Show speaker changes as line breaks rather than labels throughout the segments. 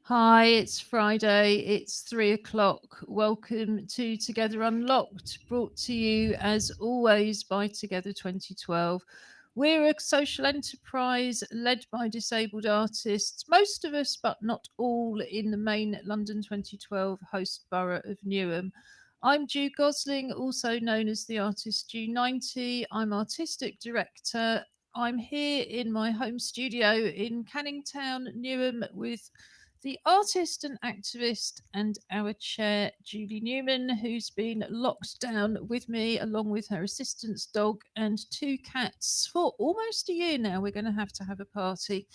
Hi, it's Friday. It's 3 o'clock. Welcome to Together Unlocked, brought to you as always by Together 2012. We're a social enterprise led by disabled artists, most of us, but not all, in the main London 2012 host borough of Newham. I'm Ju Gosling, also known as the artist Ju90. I'm artistic director. I'm here in my home studio in Canning Town, Newham, with the artist and activist and our chair, Julie Newman, who's been locked down with me along with her assistant's dog and two cats for almost a year now. We're going to have a party.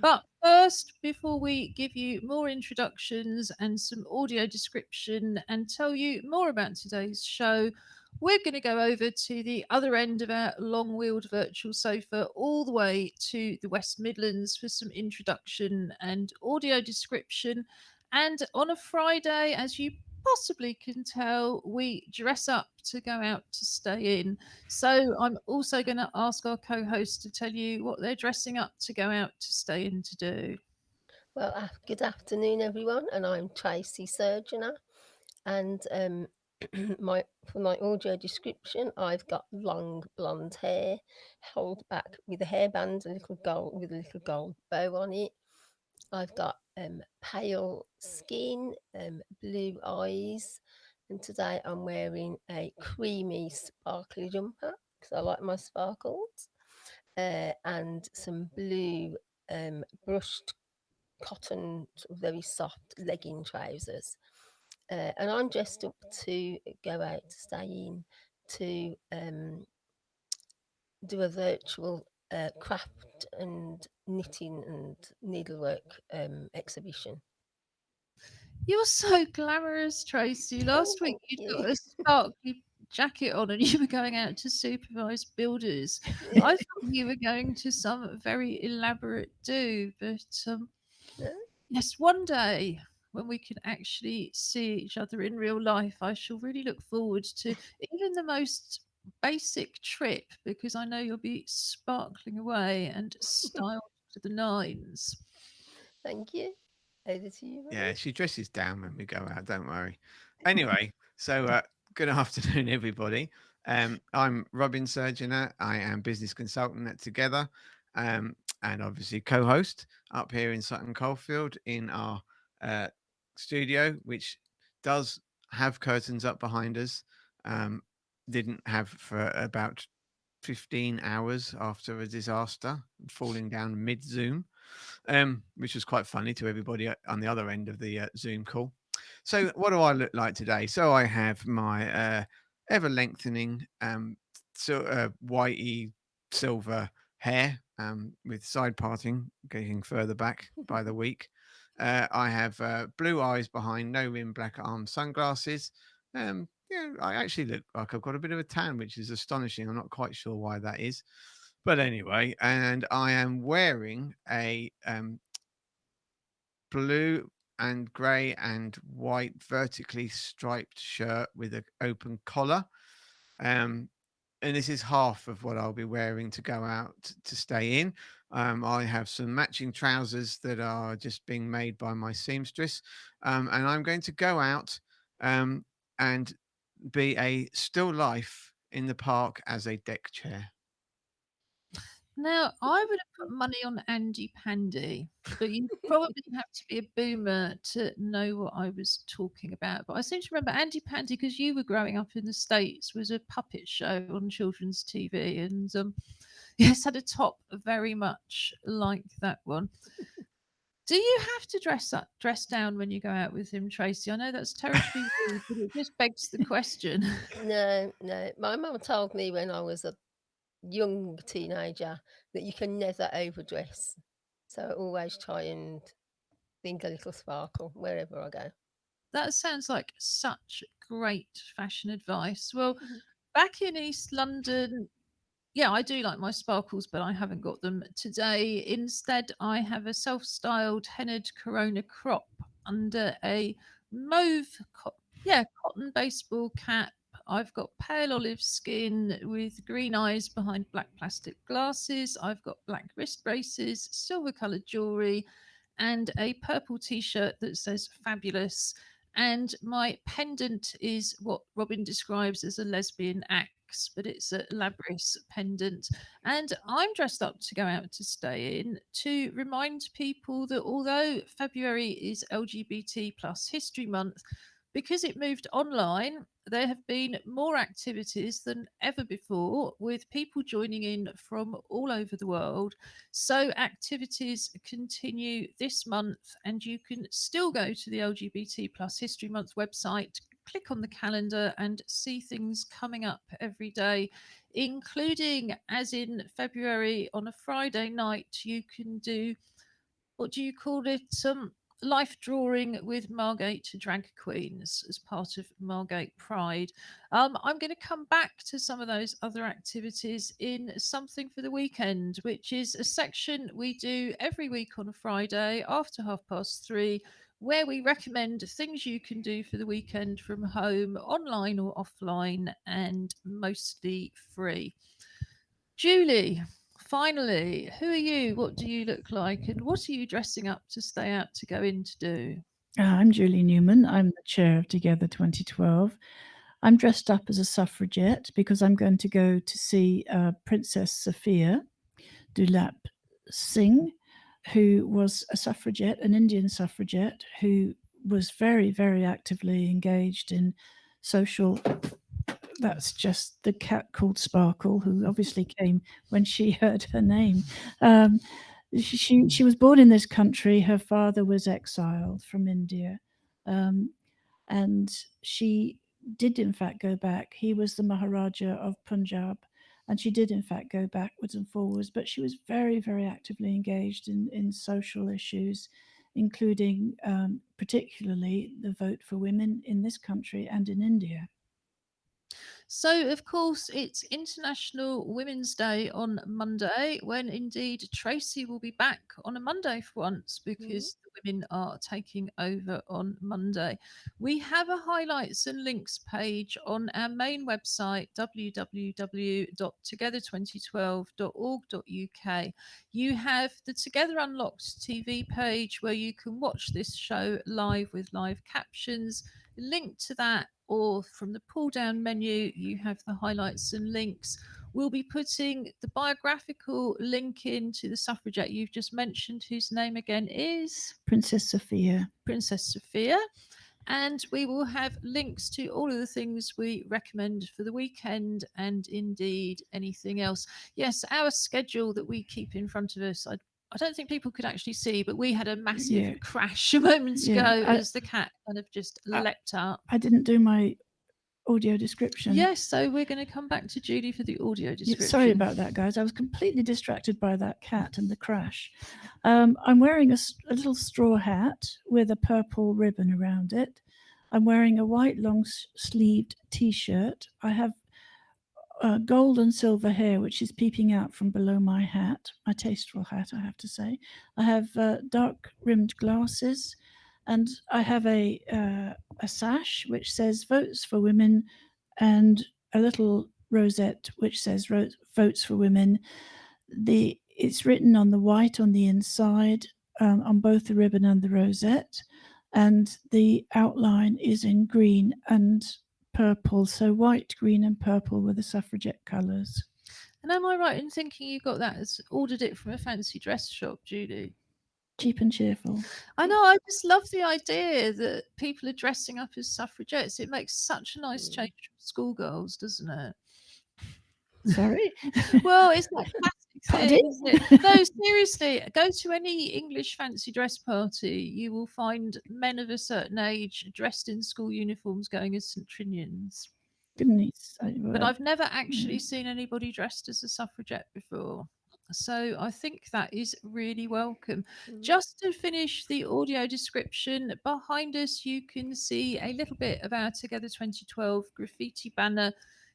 But first, before we give you more introductions and some audio description and tell you more about today's show, we're going to go over to the other end of our long wheeled virtual sofa, all the way to the West Midlands for some introduction and audio description. And on a Friday, as you possibly can tell, we dress up to go out to stay in. So I'm also going to ask our co host to tell you what they're dressing up to go out to stay in to do.
Well, good afternoon, everyone, and I'm Tracy Surgeoner. And my for my audio description, I've got long blonde hair, held back with a hairband, a little gold bow on it. I've got pale skin, blue eyes, and today I'm wearing a creamy, sparkly jumper because I like my sparkles, and some blue brushed cotton, sort of very soft legging trousers. And I'm dressed up to go out to stay in to do a virtual craft and knitting and needlework exhibition.
You're so glamorous, Tracy.
Oh,
Last week
thank
you'd
you.
got a sparkly jacket on and you were going out to supervise builders. I thought you were going to some very elaborate do, but yes, one day when we can actually see each other in real life, I shall really look forward to even the most basic trip because I know you'll be sparkling away and styled to the nines.
Thank you. Over to you,
Yeah,
Robin.
she dresses down when we go out. Don't worry. Anyway, good afternoon, everybody. I'm Robin Surgeoner. I am business consultant at Together, and obviously co-host up here in Sutton Coldfield in our uh, studio, which does have curtains up behind us. Um, didn't have for about 15 hours after a disaster, falling down mid Zoom, which was quite funny to everybody on the other end of the Zoom call. So, what do I look like today? So, I have my ever lengthening, whitey silver hair with side parting getting further back by the week. I have blue eyes behind no rim black arm sunglasses. Yeah, I actually look like I've got a bit of a tan, which is astonishing. I'm not quite sure why that is. But anyway, and I am wearing a blue and grey and white vertically striped shirt with an open collar. Um, and this is half of what I'll be wearing to go out to stay in. I have some matching trousers that are just being made by my seamstress, and I'm going to go out um, and be a still life in the park as a deck chair.
Now, I would have put money on Andy Pandy, but you probably have to be a boomer to know what I was talking about. But I seem to remember Andy Pandy because you were growing up in the States was a puppet show on children's TV, and yes, had a top very much like that one. Do you have to dress down when you go out with him, Tracy? I know that's terribly rude, but it just begs the question.
No, no. My mum told me when I was a young teenager that you can never overdress. So I always try and think a little sparkle wherever I go.
That sounds like such great fashion advice. Well, back in East London, yeah, I do like my sparkles, but I haven't got them today. Instead, I have a self styled hennaed Corona crop under a mauve, cotton baseball cap. I've got pale olive skin with green eyes behind black plastic glasses. I've got black wrist braces, silver coloured jewellery, and a purple t-shirt that says fabulous. And my pendant is what Robin describes as a lesbian axe, but it's a Labris pendant. And I'm dressed up to go out to stay in to remind people that although February is LGBT plus History Month, because it moved online, there have been more activities than ever before, with people joining in from all over the world. So, activities continue this month, and you can still go to the LGBT Plus History Month website, click on the calendar, and see things coming up every day, including, as in February, on a Friday night, you can do, what do you call it? Life drawing with Margate drag queens as part of Margate Pride. I'm going to come back to some of those other activities in Something for the Weekend, which is a section we do every week on a Friday after 3:30, where we recommend things you can do for the weekend from home, online or offline, and mostly free. Julie, finally, who are you? What do you look like? And what are you dressing up to stay out to go in to do?
I'm Julie Newman. I'm the chair of Together 2012. I'm dressed up as a suffragette because I'm going to go to see Princess Sophia Dulap Singh, who was a suffragette, an Indian suffragette, who was very, very actively engaged in social. That's just the cat called Sparkle, who obviously came when she heard her name. She was born in this country. Her father was exiled from India, and she did in fact go back. He was the Maharaja of Punjab, and she did in fact go backwards and forwards. But she was very, very actively engaged in social issues, including particularly the vote for women in this country and in India.
So, of course, it's International Women's Day on Monday, when indeed Tracy will be back on a Monday for once, because the women are taking over on Monday. We have a highlights and links page on our main website, www.together2012.org.uk. You have the Together Unlocked TV page, where you can watch this show live with live captions. Link to that, or from the pull down menu, you have the highlights and links. We'll be putting the biographical link into the suffragette you've just mentioned, whose name again is
Princess Sophia.
Princess Sophia. And we will have links to all of the things we recommend for the weekend, and indeed anything else. Yes, our schedule that we keep in front of us, I don't think people could actually see, but we had a massive crash a moment ago as the cat kind of just leapt up.
I didn't do my audio description.
Yes, so we're going to come back to Julie for the audio description.
Sorry about that, guys. I was completely distracted by that cat and the crash. I'm wearing a little straw hat with a purple ribbon around it. I'm wearing a white long-sleeved T-shirt. I have gold and silver hair, which is peeping out from below my hat, my tasteful hat, I have to say. I have dark-rimmed glasses, and I have a sash which says "Votes for Women," and a little rosette which says "Votes for Women." It's written on the white on the inside, on both the ribbon and the rosette, and the outline is in green and purple. So white, green, and purple were the suffragette colours.
And am I right in thinking you got that ordered it from a fancy dress shop, Julie?
Cheap and cheerful.
I know. I just love the idea that people are dressing up as suffragettes. It makes such a nice change from schoolgirls, doesn't it?
Sorry.
Well, it's that classic thing, isn't it? No, seriously, go to any English fancy dress party. You will find men of a certain age dressed in school uniforms going as St. Trinians. But I've never actually seen anybody dressed as a suffragette before. So I think that is really welcome. Just to finish the audio description, behind us you can see a little bit of our Together 2012 graffiti banner.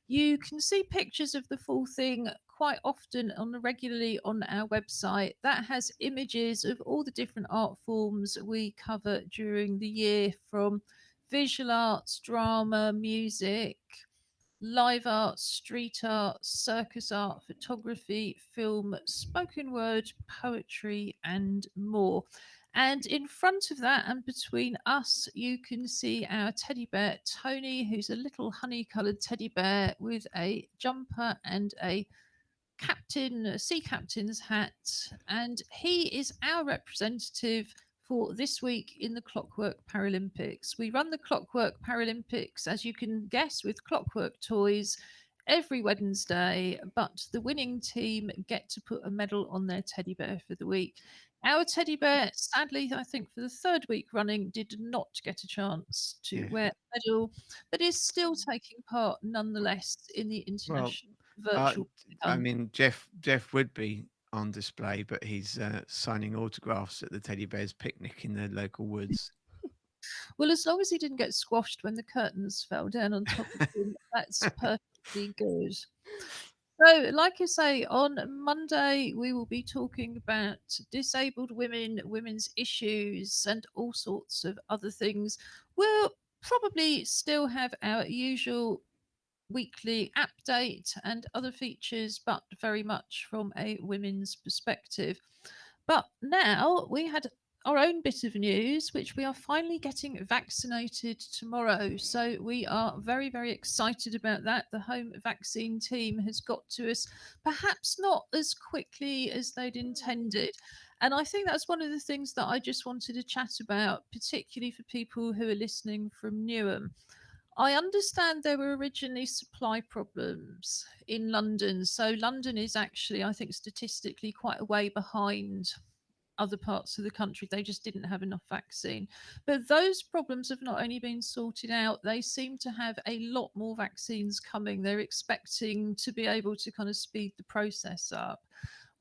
You can see pictures of the full thing quite often regularly on our website. That has images of all the different art forms we cover during the year, from visual arts, drama, music, live art, street art, circus art, photography, film, spoken word, poetry, and more. And in front of that and between us, you can see our teddy bear, Tony, who's a little honey coloured teddy bear with a jumper and a sea captain's hat. And he is our representative for this week in the Clockwork Paralympics. We run the Clockwork Paralympics, as you can guess, with clockwork toys every Wednesday, but the winning team get to put a medal on their teddy bear for the week. Our teddy bear, sadly, I think for the third week running, did not get a chance to
Yeah.
wear a medal, but is still taking part nonetheless in the
Well,
international
uh,
virtual.
I mean, Jeff would be on display, but he's signing autographs at the teddy bears picnic in the local woods.
Well, as long as he didn't get squashed when the curtains fell down on top of him, that's perfectly good. So, like I say, on Monday we will be talking about disabled women, women's issues, and all sorts of other things. We'll probably still have our usual weekly update and other features, but very much from a women's perspective. But now we had our own bit of news, which we are finally getting vaccinated tomorrow. So we are very, very excited about that. The home vaccine team has got to us, perhaps not as quickly as they'd intended. And I think that's one of the things that I just wanted to chat about, particularly for people who are listening from Newham. I understand there were originally supply problems in London. So London is actually, I think, statistically quite a way behind other parts of the country. They just didn't have enough vaccine. But those problems have not only been sorted out, they seem to have a lot more vaccines coming. They're expecting to be able to kind of speed the process up.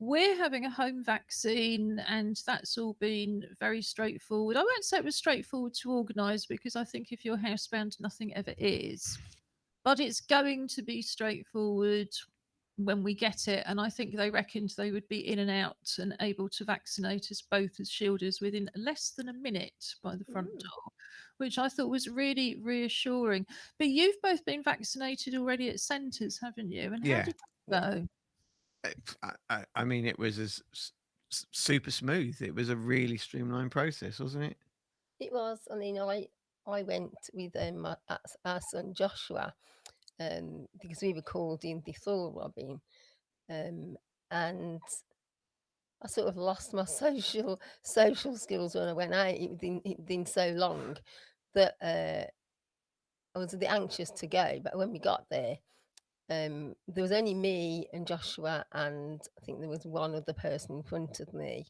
We're having a home vaccine, and that's all been very straightforward. I won't say it was straightforward to organise because I think if you're housebound, nothing ever is. But it's going to be straightforward when we get it. And I think they reckoned they would be in and out and able to vaccinate us both as shielders within less than a minute by the front door, which I thought was really reassuring. But you've both been vaccinated already at centres, haven't you? And how
Yeah.
did that go?
I mean, it was super smooth. It was a really streamlined process, wasn't it?
It was. I mean, I went with our son Joshua because we were called in before Robin, and I sort of lost my social skills when I went out. It'd been so long that I was a bit anxious to go. But when we got there, there was only me and Joshua, and I think there was one other person in front of me.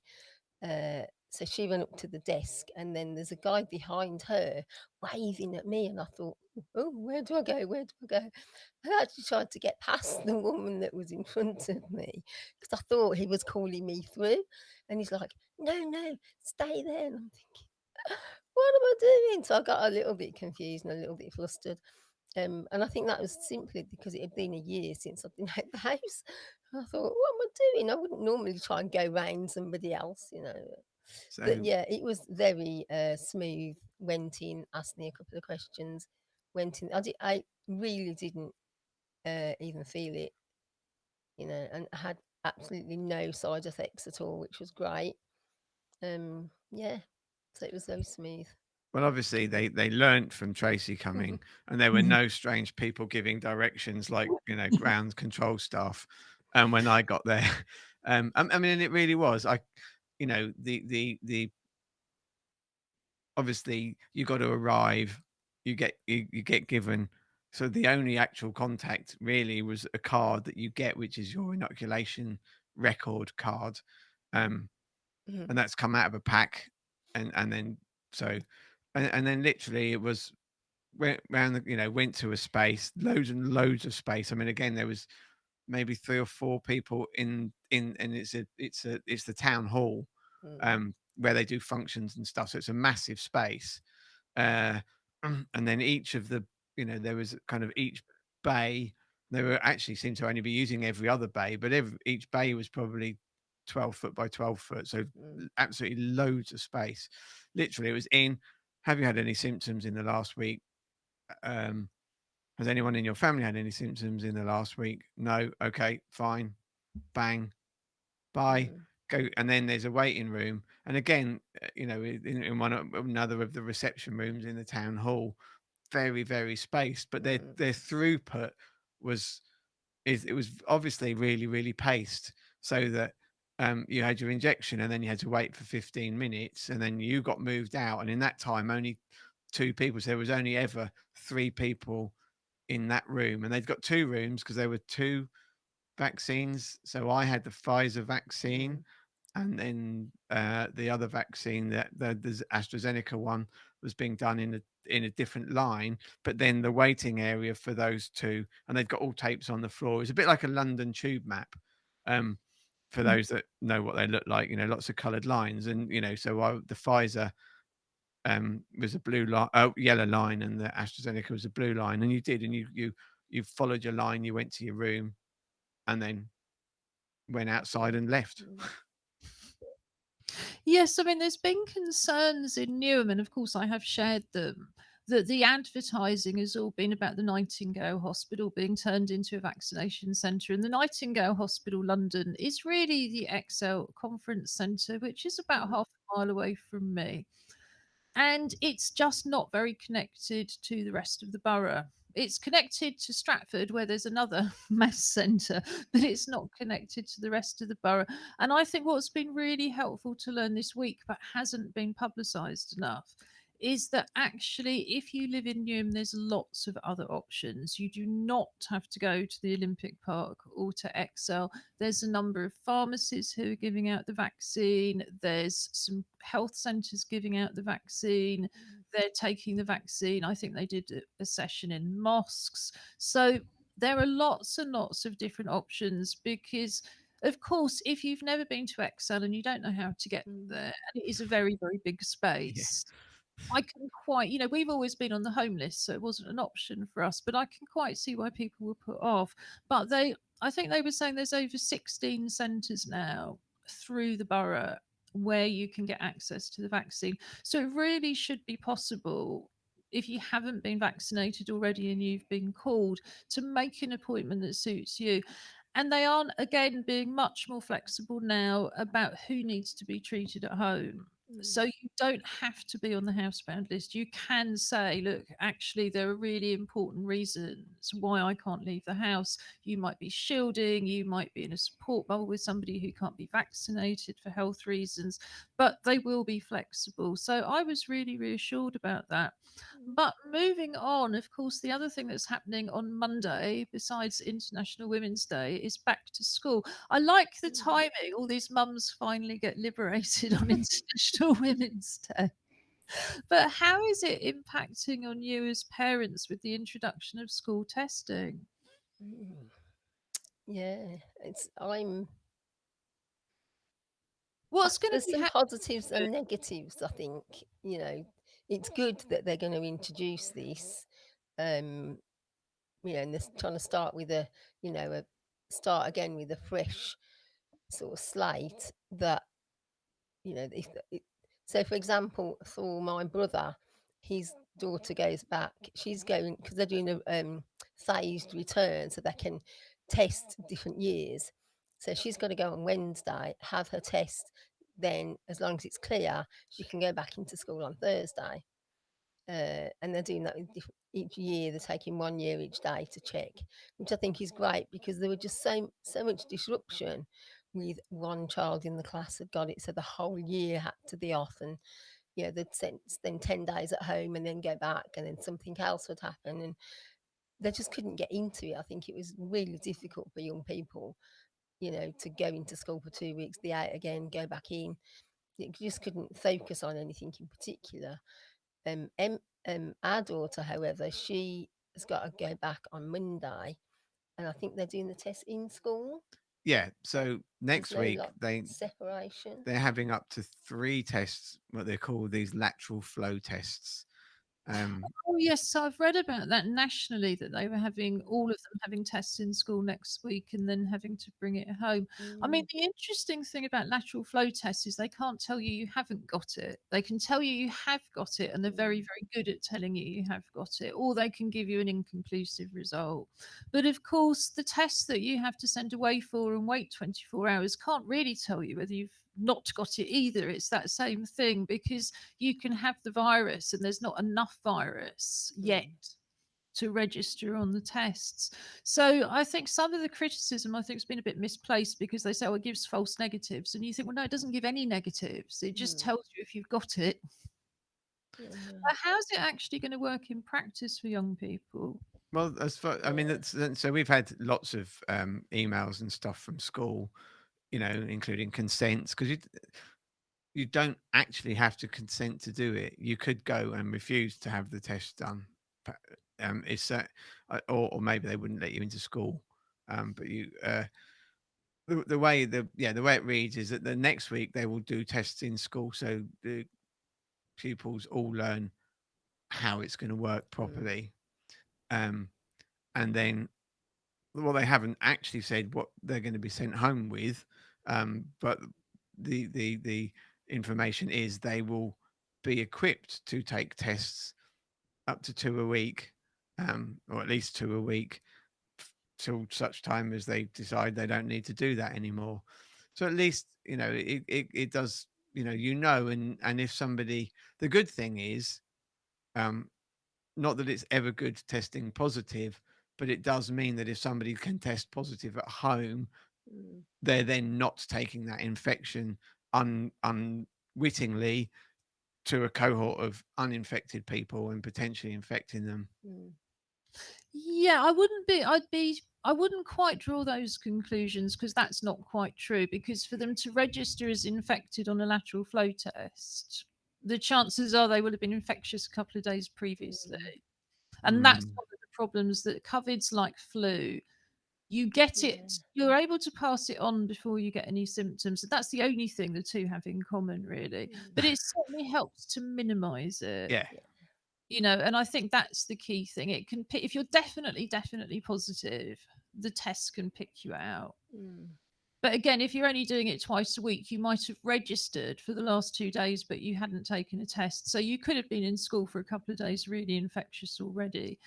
So she went up to the desk, and then there's a guy behind her waving at me, and I thought, "Oh, where do I go? Where do I go?" I actually tried to get past the woman that was in front of me because I thought he was calling me through, and he's like, "No, no, stay there." And I'm thinking, "What am I doing?" So I got a little bit confused and a little bit flustered. And I think that was simply because it had been a year since I'd been out the house. And I thought, what am I doing? I wouldn't normally try and go round somebody else, you know. But
So,
yeah, it was very smooth. Went in, asked me a couple of questions, went in. I really didn't even feel it, you know, and I had absolutely no side effects at all, which was great. Yeah, so it was very smooth.
well, obviously they learnt from Tracy coming, and there were no strange people giving directions like ground control staff. And when I got there, I mean, it really was. The obviously you got to arrive, you get given. So the only actual contact really was a card that you get, which is your inoculation record card, and
Mhm.
that's come out of a pack, and then so, and then literally it was went round went to a space, loads and loads of space. I mean, again, there was maybe 3 or 4 people in, and it's the town hall,
Mm.
where they do functions and stuff. So it's a massive space, uh, and then each of the there was kind of each bay. They were actually seemed to only be using every other bay, but each bay was probably 12 foot by 12 foot, so
Mm.
absolutely loads of space. Literally, it was in. Have you had any symptoms in the last week? Um, has anyone in your family had any symptoms in the last week? No. Okay, fine. Bang. Bye.
Mm.
go, and then there's a waiting room, and again, in another of the reception rooms in the town hall, very very spaced, but their throughput was it was obviously really really paced, so that you had your injection and then you had to wait for 15 minutes and then you got moved out, and in that time only two people, so there was only ever three people in that room, and they'd got two rooms because there were two vaccines. So I had the Pfizer vaccine, and then the other vaccine, that the AstraZeneca one, was being done in a different line. But then the waiting area for those two, and they've got all tapes on the floor. It's a bit like a London tube map. For those that know what they look like, lots of coloured lines, and the Pfizer was a yellow line, and the AstraZeneca was a blue line, and you followed your line, you went to your room, and then went outside and left.
Yes, I mean, there's been concerns in Newham, and of course, I have shared them, that the advertising has all been about the Nightingale Hospital being turned into a vaccination centre. And the Nightingale Hospital London is really the Excel Conference Centre, which is about half a mile away from me. And it's just not very connected to the rest of the borough. It's connected to Stratford, where there's another mass centre, but it's not connected to the rest of the borough. And I think what's been really helpful to learn this week, but hasn't been publicised enough, is that actually, if you live in Newham, there's lots of other options. You do not have to go to the Olympic Park or to Excel. There's a number of pharmacies who are giving out the vaccine. There's some health centres giving out the vaccine. They're taking the vaccine. I think they did a session in mosques. So there are lots and lots of different options, because of course, if you've never been to Excel and you don't know how to get there, and it is a very, very big space, I can quite, we've always been on the home list, so it wasn't an option for us, but I can quite see why people were put off. But I think they were saying there's over 16 centres now through the borough where you can get access to the vaccine. So it really should be possible, if you haven't been vaccinated already and you've been called, to make an appointment that suits you. And they are, again, being much more flexible now about who needs to be treated at home. So you don't have to be on the housebound list. You can say, look, actually, there are really important reasons why I can't leave the house. You might be shielding, you might be in a support bubble with somebody who can't be vaccinated for health reasons, but they will be flexible. So I was really reassured about that. But moving on, of course, the other thing that's happening on Monday, besides International Women's Day, is back to school. I like the timing. All these mums finally get liberated on International Women's Day. But how is it impacting on you as parents with the introduction of school testing?
Yeah, I'm.
What's going to
There's
be
some
happening?
positives and negatives. I think it's good that they're going to introduce this. And they're trying to start with start again with a fresh sort of slate. That so for example, for my brother, his daughter goes back. She's going because they're doing a phased return, so they can test different years. So she's got to go on Wednesday, have her test. Then, as long as it's clear, she can go back into school on Thursday. And they're doing that with each year. They're taking 1 year each day to check, which I think is great, because there were just so much disruption with one child in the class had got it, so the whole year had to be off, and they'd spend 10 days at home and then go back, and then something else would happen, and they just couldn't get into it. I think it was really difficult for young people, to go into school for 2 weeks, be out again, go back in. You just couldn't focus on anything in particular. Our daughter, however, she has got to go back on Monday, and I think they're doing the test in school.
Yeah, so next
There's no,
week
like, separation.
they're having up to 3 tests, what they call these lateral flow tests.
Oh yes, so I've read about that nationally, that they were having all of them having tests in school next week and then having to bring it home. I mean, the interesting thing about lateral flow tests is they can't tell you haven't got it. They can tell you have got it, and they're very, very good at telling you have got it, or they can give you an inconclusive result. But of course, the tests that you have to send away for and wait 24 hours can't really tell you whether you've not got it either. It's that same thing, because you can have the virus and there's not enough virus yet to register on the tests. So I think some of the criticism, I think, has been a bit misplaced, because they say, oh, it gives false negatives. And you think, well, no, it doesn't give any negatives. It just tells you if you've got it. But how's it actually going to work in practice for young people?
Well, as far, I mean, so we've had lots of emails and stuff from school, including consents, because you don't actually have to consent to do it. You could go and refuse to have the test done. It's or maybe they wouldn't let you into school. But the way the way it reads is that the next week they will do tests in school, so the pupils all learn how it's going to work properly. And then, well, they haven't actually said what they're going to be sent home with, but the information is they will be equipped to take tests up to 2 a week, or at least 2 a week, till such time as they decide they don't need to do that anymore. So at least it does, and if somebody, the good thing is, not that it's ever good testing positive, but it does mean that if somebody can test positive at home, they're then not taking that infection unwittingly to a cohort of uninfected people and potentially infecting them.
Yeah, I wouldn't quite draw those conclusions, because that's not quite true. Because for them to register as infected on a lateral flow test, the chances are they would have been infectious a couple of days previously. And that's one of the problems, that COVID's like flu. You get it, you're able to pass it on before you get any symptoms. That's the only thing the two have in common, really. But it certainly helps to minimize it.
Yeah.
And I think that's the key thing. It can pick, if you're definitely positive, the test can pick you out. But again, if you're only doing it twice a week, you might have registered for the last 2 days, but you hadn't taken a test. So you could have been in school for a couple of days really infectious already.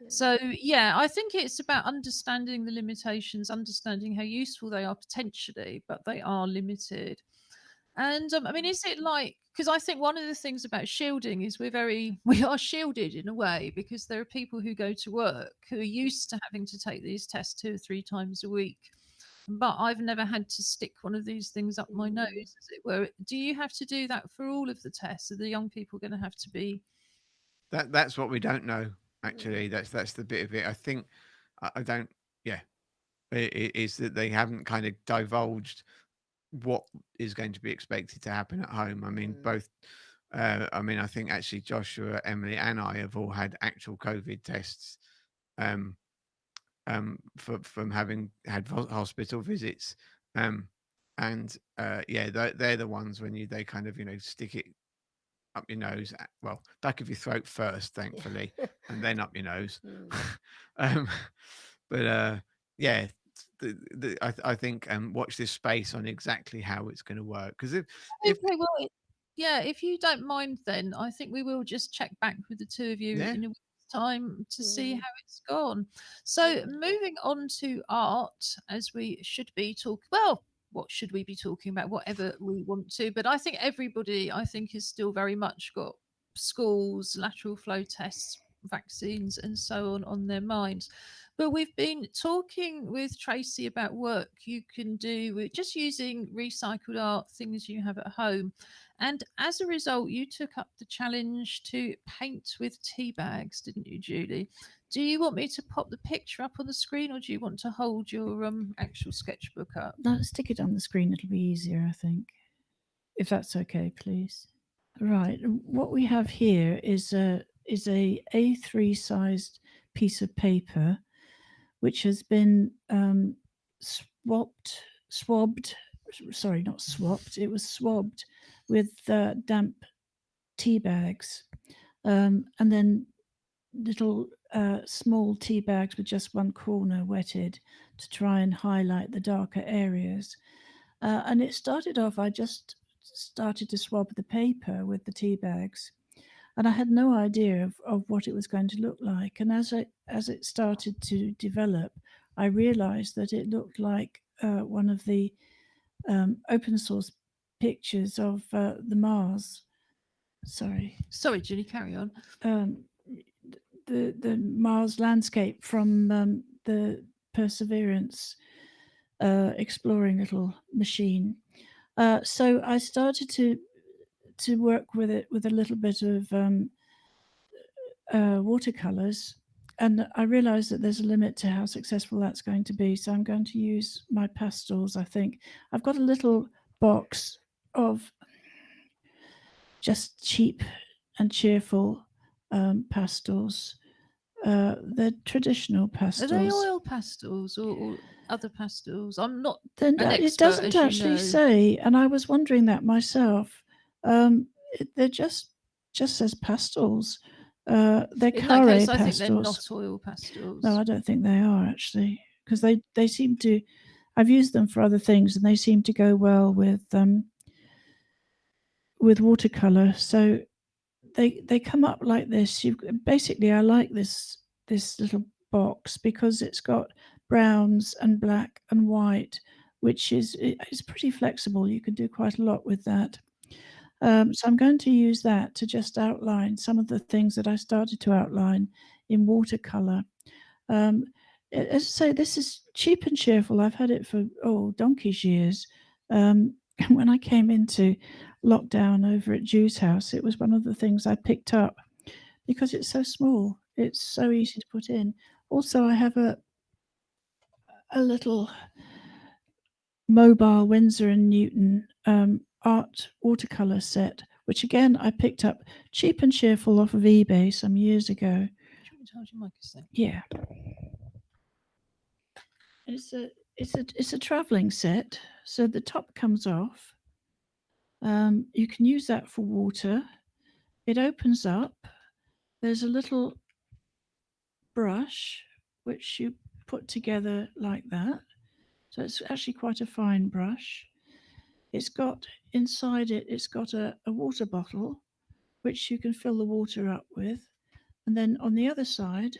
So, yeah, I think it's about understanding the limitations, understanding how useful they are potentially, but they are limited. And I mean, is it like, because I think one of the things about shielding is we are shielded in a way, because there are people who go to work who are used to having to take these tests 2 or 3 times a week. But I've never had to stick one of these things up my nose, as it were. Do you have to do that for all of the tests? Are the young people going to have to be?
That's what we don't know. Actually, that's the bit of it. I think I don't. Yeah, it is that they haven't kind of divulged what is going to be expected to happen at home. I mean, both. I think actually Joshua, Emily, and I have all had actual COVID tests. From having had hospital visits, and they're the ones when they kind of stick it up your nose, well, back of your throat first, thankfully, and then up your nose. um, but yeah, I think watch this space on exactly how it's going to work, because if
Okay, well, yeah, if you don't mind, then I think we will just check back with the two of you in a week's time to see how it's gone. So, moving on to art, as we should be talking. Well, what should we be talking about? Whatever we want to. But I think everybody, I think, has still very much got schools, lateral flow tests, vaccines, and so on their minds. But we've been talking with Tracy about work you can do with just using recycled art, things you have at home. And as a result, you took up the challenge to paint with tea bags, didn't you, Julie? Do you want me to pop the picture up on the screen, or do you want to hold your actual sketchbook up?
No, stick it on the screen. It'll be easier, I think. If that's okay, please. Right. What we have here is a A3 sized piece of paper, which has been swabbed. Sorry, not swapped. It was swabbed with damp tea bags, and then little small tea bags with just one corner wetted to try and highlight the darker areas. And it started off, I just started to swab the paper with the tea bags, and I had no idea of what it was going to look like. And as it started to develop, I realized that it looked like one of the open source pictures of the Mars. Sorry,
Julie, carry on.
um, the Mars landscape from the Perseverance exploring little machine. So I started to work with it with a little bit of watercolors, and I realized that there's a limit to how successful that's going to be. So I'm going to use my pastels. I think I've got a little box of just cheap and cheerful pastels. They're traditional pastels.
Are they oil pastels or other pastels? I'm not
Then
an
it
expert,
doesn't
as you
actually
know.
say, and I was wondering that myself. They're just says pastels. They're
In that
carré
case, I think they're
pastels.
not oil pastels.
No, I don't think they are actually, because they seem to. I've used them for other things, and they seem to go well with watercolor. So they come up like this. You basically, I like this little box because it's got browns and black and white, which is pretty flexible. You can do quite a lot with that. So I'm going to use that to just outline some of the things that I started to outline in watercolor. Um, as I say, this is cheap and cheerful. I've had it for donkey's years. When I came into lockdown over at Ju's house, it was one of the things I picked up because it's so small. It's so easy to put in. Also, I have a little mobile Winsor and Newton art watercolor set, which again I picked up cheap and cheerful off of eBay some years ago.
Do you want me to hold your mic a sec?
Yeah. It's a traveling set, so the top comes off. You can use that for water. It opens up. There's a little brush which you put together like that. So it's actually quite a fine brush. It's got inside it, it's got a water bottle which you can fill the water up with. And then on the other side,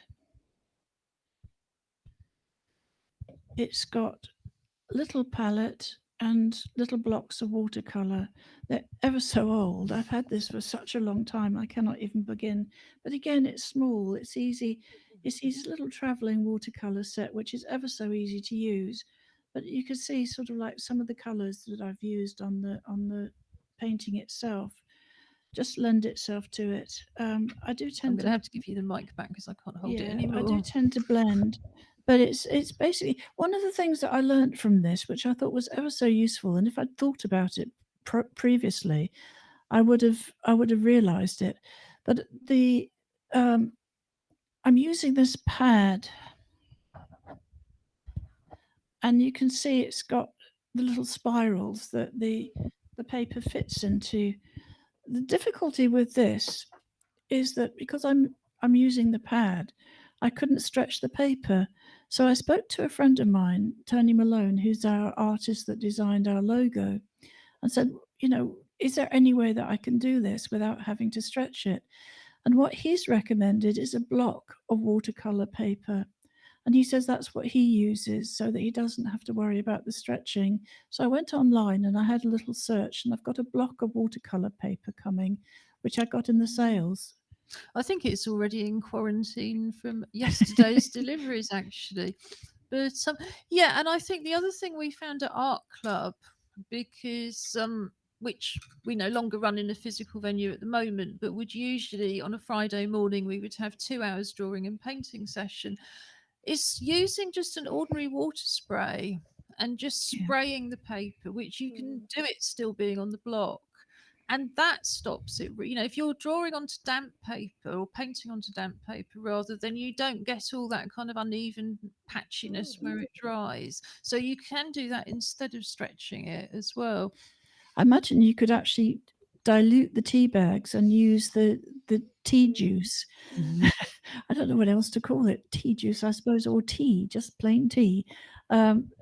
it's got little palette and little blocks of watercolor. They're ever so old. I've had this for such a long time, I cannot even begin. But again, it's small, it's easy. It's a little traveling watercolor set, which is ever so easy to use. But you can see sort of like some of the colors that I've used on the painting itself just lend itself to it. I do
I'm
tend
going to have to give you the mic back because I can't hold it anymore.
I do tend to blend, but it's basically one of the things that I learned from this, which I thought was ever so useful. And if I'd thought about it previously, I would have realised it. But I'm using this pad, and you can see it's got the little spirals that the paper fits into. The difficulty with this is that because I'm using the pad, I couldn't stretch the paper. So I spoke to a friend of mine, Tony Malone, who's our artist that designed our logo, and said, is there any way that I can do this without having to stretch it? And what he's recommended is a block of watercolor paper. And he says that's what he uses so that he doesn't have to worry about the stretching. So I went online and I had a little search, and I've got a block of watercolor paper coming, which I got in the sales.
I think it's already in quarantine from yesterday's deliveries, actually. But yeah, and I think the other thing we found at Art Club, because which we no longer run in a physical venue at the moment, but would usually on a Friday morning we would have 2 hours drawing and painting session, is using just an ordinary water spray and just spraying the paper, which you can do it still being on the block. And that stops it. If you're drawing onto damp paper or painting onto damp paper rather, then you don't get all that kind of uneven patchiness where it dries. So you can do that instead of stretching it as well.
I imagine you could actually dilute the tea bags and use the tea juice. I don't know what else to call it. Tea juice, I suppose, or tea, just plain tea.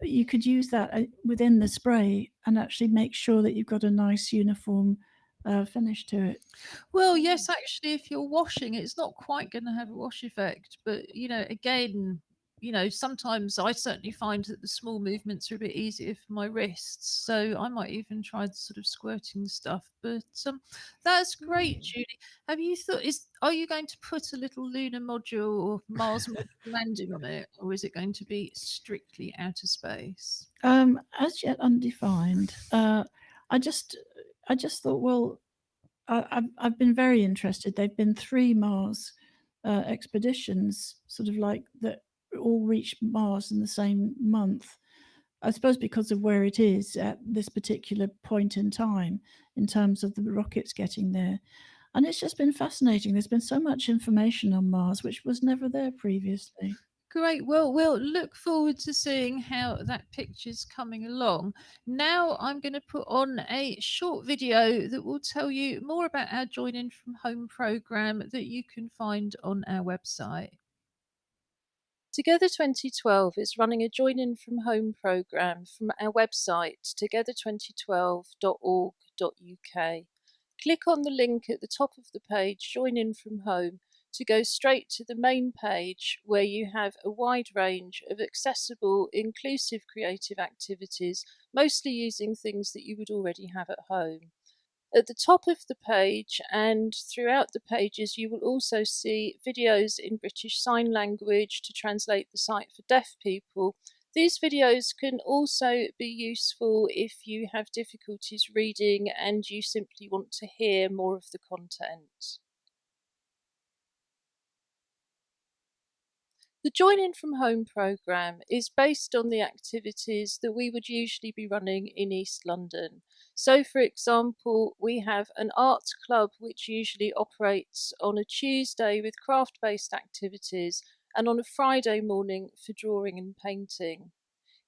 You could use that within the spray and actually make sure that you've got a nice uniform finish to it.
Well, yes, actually, if you're washing, it's not quite going to have a wash effect. But, again, sometimes I certainly find that the small movements are a bit easier for my wrists, so I might even try the sort of squirting stuff. But that's great, Julie. Have you thought, are you going to put a little lunar module or Mars module landing on it, or is it going to be strictly outer space?
As yet undefined. I just thought, well, I've been very interested. There've been 3 Mars expeditions, sort of like that, all reached Mars in the same month. I suppose because of where it is at this particular point in time, in terms of the rockets getting there. And it's just been fascinating. There's been so much information on Mars, which was never there previously.
Great. Well, we'll look forward to seeing how that picture's coming along. Now I'm going to put on a short video that will tell you more about our Join In From Home programme that you can find on our website. Together 2012 is running a Join In From Home programme from our website, together2012.org.uk. Click on the link at the top of the page, Join In From Home, to go straight to the main page where you have a wide range of accessible, inclusive creative activities, mostly using things that you would already have at home. At the top of the page and throughout the pages, you will also see videos in British Sign Language to translate the site for deaf people. These videos can also be useful if you have difficulties reading and you simply want to hear more of the content. The Join In From Home programme is based on the activities that we would usually be running in East London. So, for example, we have an arts club which usually operates on a Tuesday with craft-based activities and on a Friday morning for drawing and painting.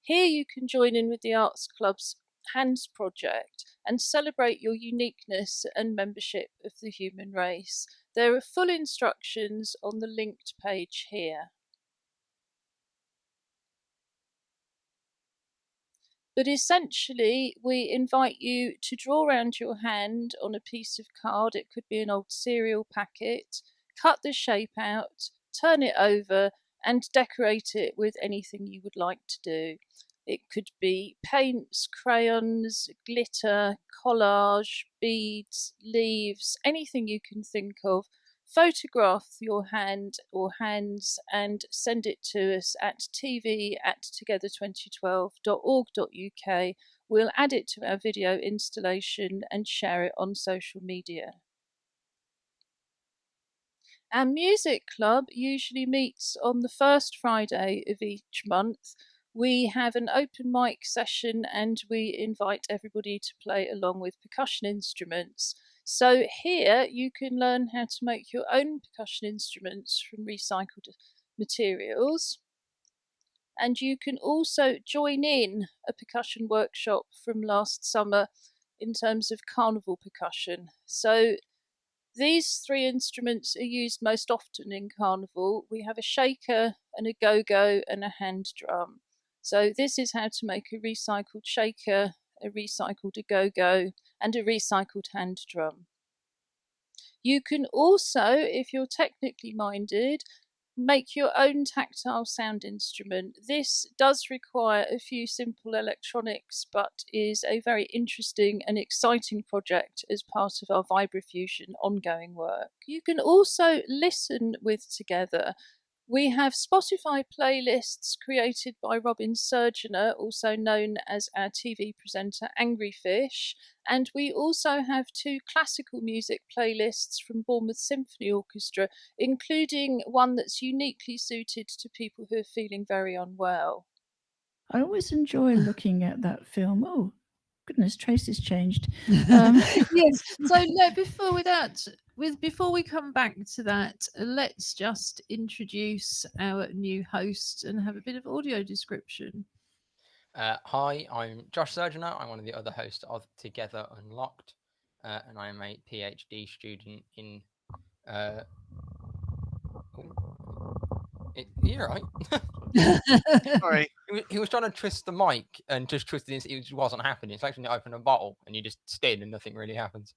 Here you can join in with the arts club's Hands project and celebrate your uniqueness and membership of the human race. There are full instructions on the linked page here. But essentially, we invite you to draw around your hand on a piece of card. It could be an old cereal packet. Cut the shape out, turn it over, and decorate it with anything you would like to do. It could be paints, crayons, glitter, collage, beads, leaves, anything you can think of. Photograph your hand or hands and send it to us at tv@together2012.org.uk. We'll add it to our video installation and share it on social media. Our music club usually meets on the first Friday of each month. We have an open mic session and we invite everybody to play along with percussion instruments. So here you can learn how to make your own percussion instruments from recycled materials. And you can also join in a percussion workshop from last summer in terms of carnival percussion. So these 3 instruments are used most often in carnival. We have a shaker and a go-go and a hand drum. So this is how to make a recycled shaker, a recycled go-go, and a recycled hand drum. You can also, if you're technically minded, make your own tactile sound instrument. This does require a few simple electronics, but is a very interesting and exciting project as part of our Vibrafusion ongoing work. You can also listen with Together. We have Spotify playlists created by Robin Surgener, also known as our TV presenter Angry Fish, and we also have 2 classical music playlists from Bournemouth Symphony Orchestra, including one that's uniquely suited to people who are feeling very unwell.
I always enjoy looking at that film. Oh, goodness, Tracy's changed.
Yes. So before we come back to that, let's just introduce our new host and have a bit of audio description.
Hi, I'm Josh Surgener. I'm one of the other hosts of Together Unlocked, and I am a PhD student in. You're right.
Sorry.
He was trying to twist the mic and just twisted it. It just wasn't happening. It's like when you open a bottle and you just spin and nothing really happens.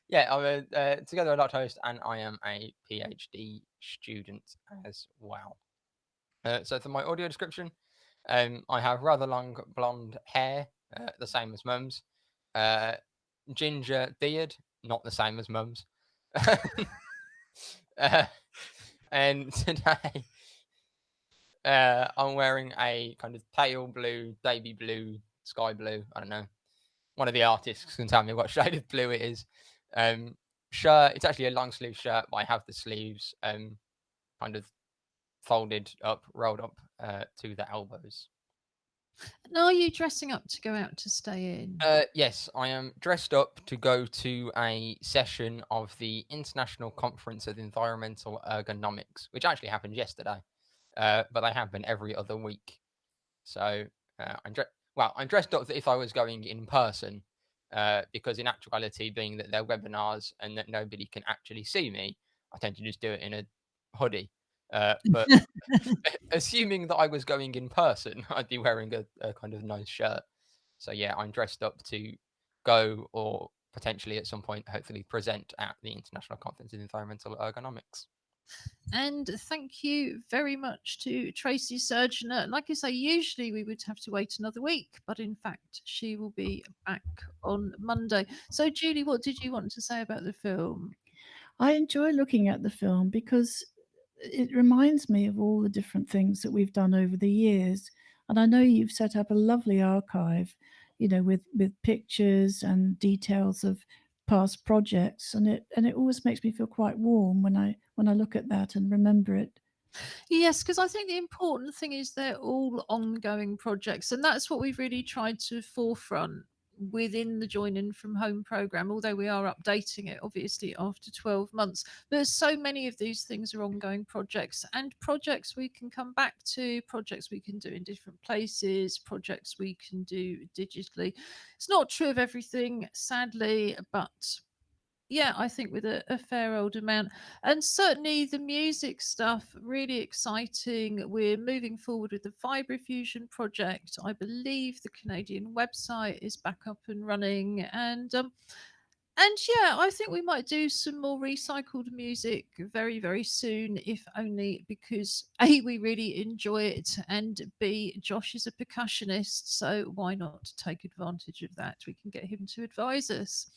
Yeah, I'm a Together Unlocked host, and I am a PhD student as well. So for my audio description, I have rather long blonde hair, the same as Mum's. Ginger beard, not the same as Mum's. And today, I'm wearing a kind of pale blue, baby blue, sky blue. I don't know. One of the artists can tell me what shade of blue it is. Shirt. It's actually a long sleeve shirt, but I have the sleeves kind of folded up, rolled up to the elbows.
And are you dressing up to go out to stay in?
Yes, I am dressed up to go to a session of the International Conference of Environmental Ergonomics, which actually happened yesterday, but they happen every other week. So I'm dressed up as if I was going in person, because in actuality, being that they're webinars and that nobody can actually see me, I tend to just do it in a hoodie. But assuming that I was going in person, I'd be wearing a kind of nice shirt. So yeah, I'm dressed up to go, or potentially at some point, hopefully present at the International Conference in Environmental Ergonomics.
And thank you very much to Tracy Surgeon. Like I say, usually we would have to wait another week, but in fact, she will be back on Monday. So, Julie, what did you want to say about the film?
I enjoy looking at the film because it reminds me of all the different things that we've done over the years. And I know you've set up a lovely archive, with pictures and details of past projects, and it always makes me feel quite warm when I look at that and remember it.
Yes, because I think the important thing is they're all ongoing projects, and that's what we've really tried to forefront within the Join In From Home program, although we are updating it obviously after 12 months. But so many of these things are ongoing projects, and projects we can come back to, projects we can do in different places, projects we can do digitally. It's not true of everything, sadly, but yeah, I think with a fair old amount. And certainly the music stuff, really exciting. We're moving forward with the Vibrafusion project. I believe the Canadian website is back up and running. And yeah, I think we might do some more recycled music very, very soon, if only because A, we really enjoy it, and B, Josh is a percussionist, so why not take advantage of that? We can get him to advise us.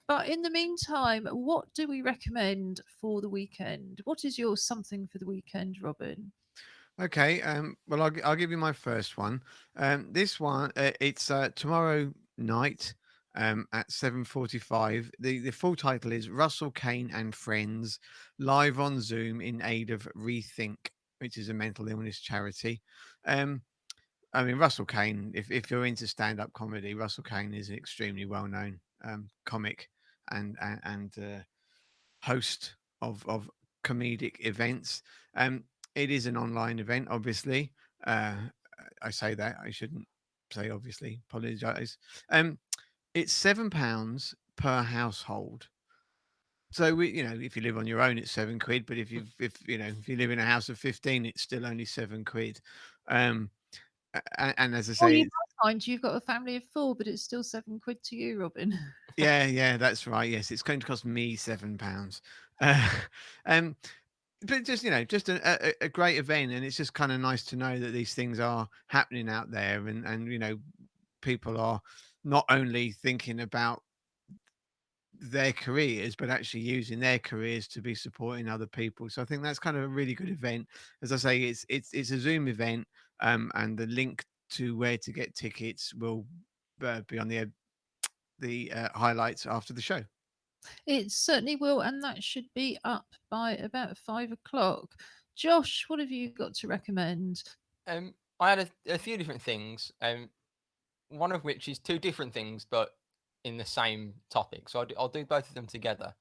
But in the meantime, what do we recommend for the weekend? What is your something for the weekend, Robin?
Okay. Well, I'll give you my first one. This one, it's tomorrow night. At 7:45. The full title is Russell Kane and Friends live on Zoom in aid of Rethink, which is a mental illness charity. I mean, Russell Kane. If you're into stand-up comedy, Russell Kane is an extremely well-known comic and host of comedic events. It is an online event, obviously. I say that I shouldn't say obviously. Apologise. It's £7 per household. So if you live on your own, it's £7. But if you live in a house of 15, it's still only £7. And as I
Or
say,
you might find you've got a family of four, but it's still £7 to you, Robin.
yeah, that's right. Yes, it's going to cost me £7. Um, but just a great event, and it's just kind of nice to know that these things are happening out there, and people are not only thinking about their careers, but actually using their careers to be supporting other people. So I think that's kind of a really good event. As I say, it's a Zoom event, and the link to where to get tickets will be on the highlights after the show.
It certainly will, and that should be up by about 5 o'clock. Josh, what have you got to recommend?
I had a few different things. One of which is two different things, but in the same topic. So I'll do both of them together.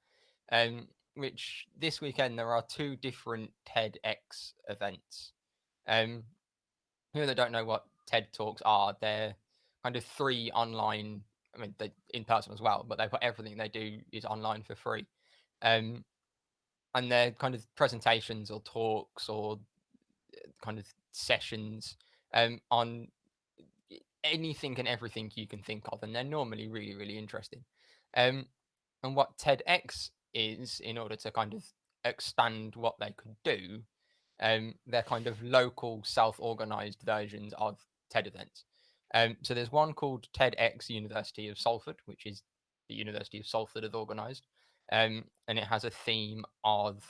Which this weekend there are two different TEDx events. Who that don't know what TED Talks are, they're kind of free online. I mean, they in person as well, but they put everything they do is online for free. Um, and they're kind of presentations or talks or kind of sessions on anything and everything you can think of, and they're normally really, really interesting. And what TEDx is, in order to kind of expand what they could do, They're kind of local, self-organized versions of TED events. So there's one called TEDx University of Salford, which is the University of Salford has organised, and it has a theme of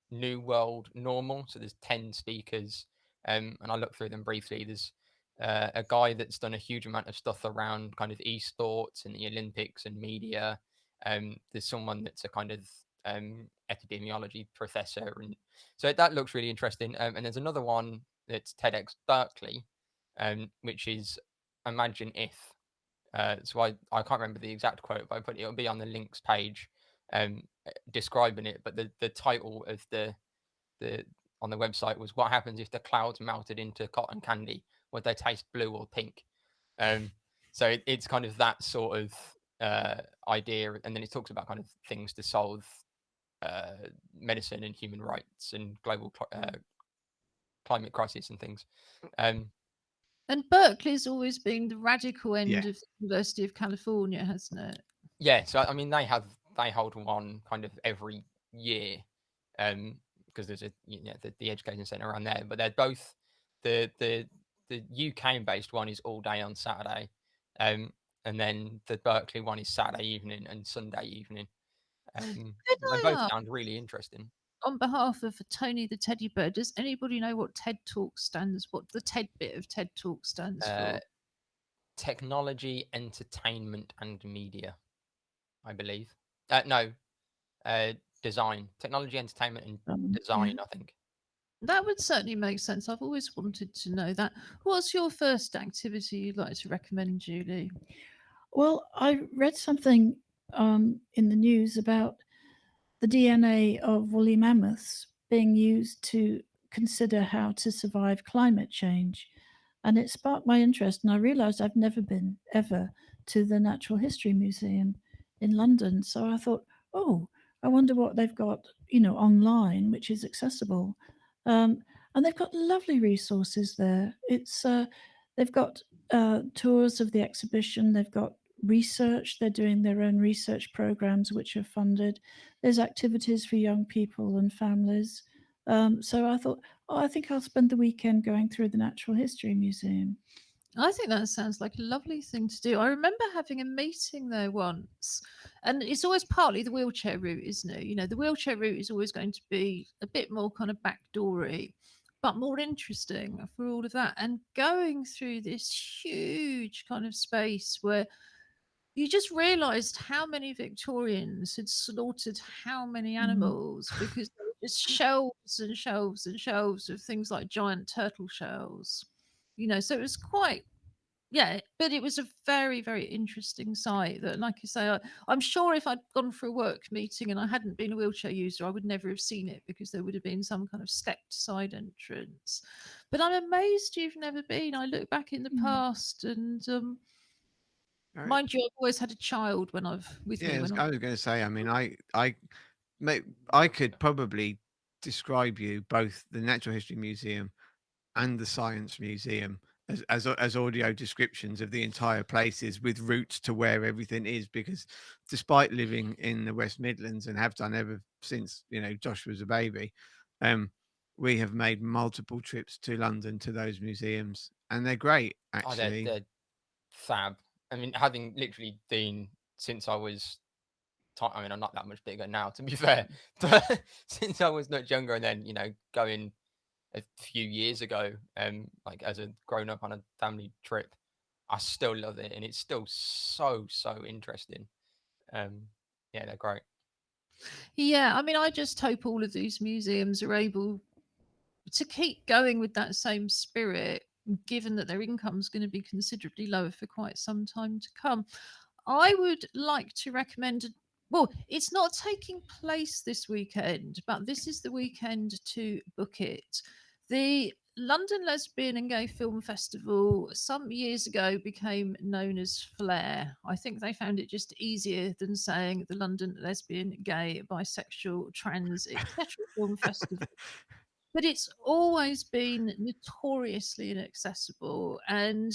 New World Normal. So there's 10 speakers, and I looked through them briefly. There's a guy that's done a huge amount of stuff around kind of esports and the Olympics and media. There's someone that's a kind of epidemiology professor, and so that looks really interesting. And there's another one that's TEDx Berkeley, which is Imagine If. So I can't remember the exact quote, but it'll be on the links page, describing it. But the title of the on the website was "What happens if the clouds melted into cotton candy? Would they taste blue or pink?" So it's kind of that sort of idea, and then it talks about kind of things to solve medicine and human rights and global climate crisis and things.
And Berkeley's always been the radical end
Yeah.
of the University of California, hasn't it?
Yeah, so I mean, they hold one kind of every year, because there's the education centre around there. But they're both the UK based one is all day on Saturday, and then the Berkeley one is Saturday evening and Sunday evening.
Could
They
I
both
ask,
sound really interesting.
on behalf of Tony the Teddy Bear, does anybody know what TED Talk stands? What the TED bit of TED Talk stands for?
Technology, entertainment, and media, I believe. No, design, technology, entertainment, and design.
Yeah.
I think.
That would certainly make sense. I've always wanted to know that. What's your first activity you'd like to recommend, Julie?
Well, I read something in the news about the DNA of woolly mammoths being used to consider how to survive climate change. And it sparked my interest, and I realized I've never been ever to the Natural History Museum in London. So I thought, oh, I wonder what they've got, online, which is accessible. And they've got lovely resources there. They've got tours of the exhibition. They've got research. They're doing their own research programs, which are funded. There's activities for young people and families. So I thought, oh, I think I'll spend the weekend going through the Natural History Museum.
I think that sounds like a lovely thing to do. I remember having a meeting there once, and it's always partly the wheelchair route, isn't it? The wheelchair route is always going to be a bit more kind of backdoory, but more interesting for all of that. And going through this huge kind of space where you just realised how many Victorians had slaughtered how many animals because there were just shelves and shelves and shelves of things like giant turtle shells. So it was quite, yeah, but it was a very, very interesting site that, like you say, I'm sure if I'd gone for a work meeting and I hadn't been a wheelchair user, I would never have seen it because there would have been some kind of stepped side entrance. But I'm amazed you've never been. I look back in the past and mind you, I've always had a child with me
Yeah,
when
I was going to say. I mean, I could probably describe you both the Natural History Museum and the Science Museum as audio descriptions of the entire places with routes to where everything is. Because despite living in the West Midlands and have done ever since Josh was a baby, we have made multiple trips to London to those museums, and they're great
Oh,
actually.
they're fab. I mean, having literally been since I was, I mean, I'm not that much bigger now, to be fair, but since I was much younger, and then going a few years ago, like as a grown up on a family trip, I still love it, and it's still so interesting. Yeah, they're great.
Yeah, I mean, I just hope all of these museums are able to keep going with that same spirit, given that their income's going to be considerably lower for quite some time to come. I would like to recommend. Well, it's not taking place this weekend, but this is the weekend to book it. The London Lesbian and Gay Film Festival some years ago became known as Flair. I think they found it just easier than saying the London Lesbian, Gay, Bisexual, Trans, etc. Film Festival. But it's always been notoriously inaccessible. And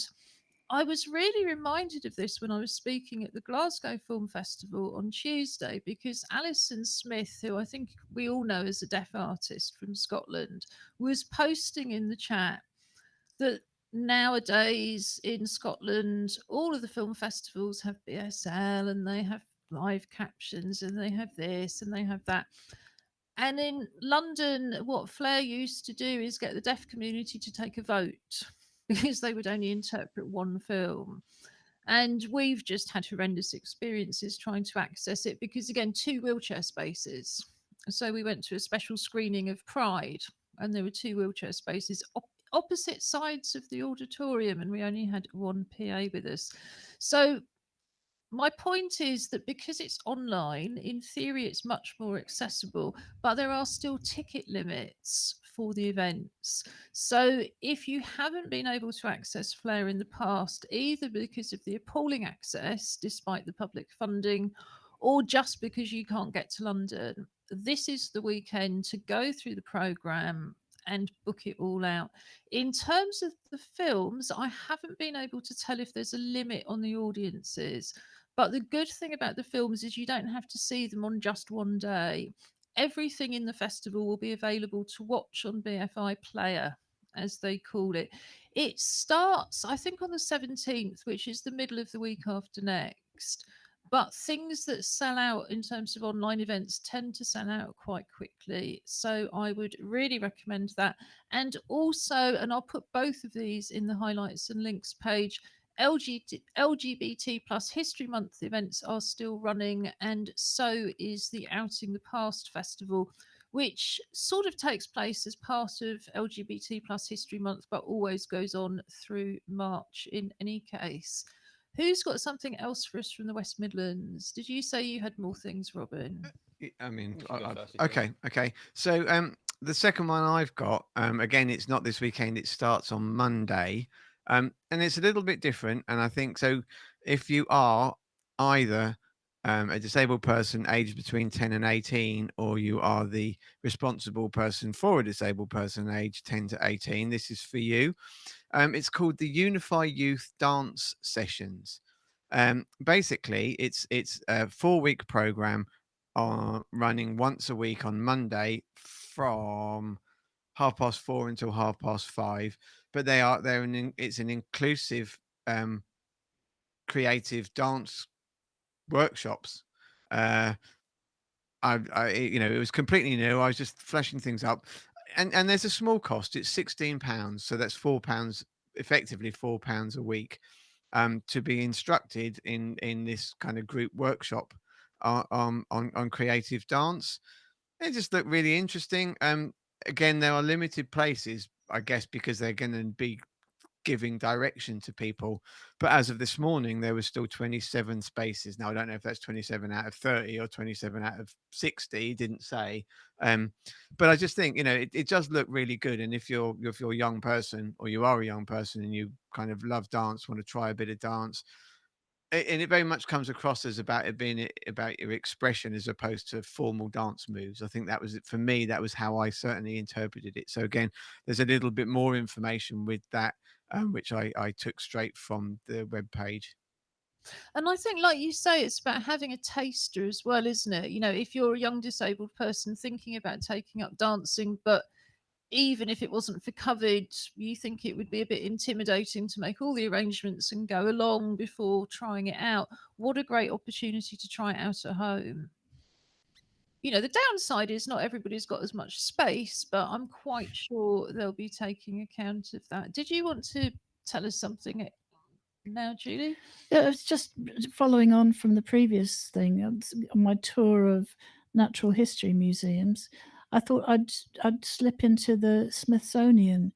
I was really reminded of this when I was speaking at the Glasgow Film Festival on Tuesday, because Alison Smith, who I think we all know as a deaf artist from Scotland, was posting in the chat that nowadays in Scotland, all of the film festivals have BSL and they have live captions and they have this and they have that. And in London, what Flair used to do is get the deaf community to take a vote because they would only interpret one film. And we've just had horrendous experiences trying to access it because, again, 2 wheelchair spaces. So we went to a special screening of Pride, and there were 2 wheelchair spaces opposite sides of the auditorium, and we only had one PA with us. So my point is that because it's online, in theory, it's much more accessible, but there are still ticket limits for the events. So if you haven't been able to access Flair in the past, either because of the appalling access, despite the public funding, or just because you can't get to London, this is the weekend to go through the programme and book it all out. In terms of the films, I haven't been able to tell if there's a limit on the audiences. But the good thing about the films is you don't have to see them on just one day. Everything in the festival will be available to watch on BFI Player, as they call it. It starts, I think, on the 17th, which is the middle of the week after next. But things that sell out in terms of online events tend to sell out quite quickly. So I would really recommend that. And also, and I'll put both of these in the highlights and links page, LGBT plus History Month events are still running, and so is the Outing the Past Festival, which sort of takes place as part of LGBT plus History Month, but always goes on through March in any case. Who's got something else for us from the West Midlands? Did you say you had more things, Robin?
I mean,
You can go first if you
okay, okay. So the second one I've got, again, it's not this weekend. It starts on Monday, and it's a little bit different. And I think so. If you are either a disabled person aged between 10 and 18, or you are the responsible person for a disabled person aged 10 to 18, this is for you. It's called the Unify Youth Dance Sessions. Basically, it's a 4-week program running once a week on Monday from 4:30 until 5:30. But it's an inclusive creative dance workshops. It was completely new. I was just fleshing things up, and there's a small cost. It's £16, so that's £4, effectively £4 a week, to be instructed in this kind of group workshop on creative dance. It just looked really interesting. Again, there are limited places, I guess, because they're going to be giving direction to people. But as of this morning, there was still 27 spaces. Now, I don't know if that's 27 out of 30 or 27 out of 60. Didn't say. But I just think, it does look really good. And if you're a young person, or you are a young person and you kind of love dance, want to try a bit of dance, and it very much comes across as about it being about your expression as opposed to formal dance moves. I think that was it for me. That was how I certainly interpreted it. So again, there's a little bit more information with that, which I took straight from the web page.
And I think, like you say, it's about having a taster as well, isn't it? If you're a young disabled person thinking about taking up dancing, but even if it wasn't for COVID, you think it would be a bit intimidating to make all the arrangements and go along before trying it out. What a great opportunity to try it out at home. The downside is not everybody's got as much space, but I'm quite sure they'll be taking account of that. Did you want to tell us something now, Julie?
Yeah, it's just following on from the previous thing. On my tour of natural history museums, I thought I'd slip into the Smithsonian,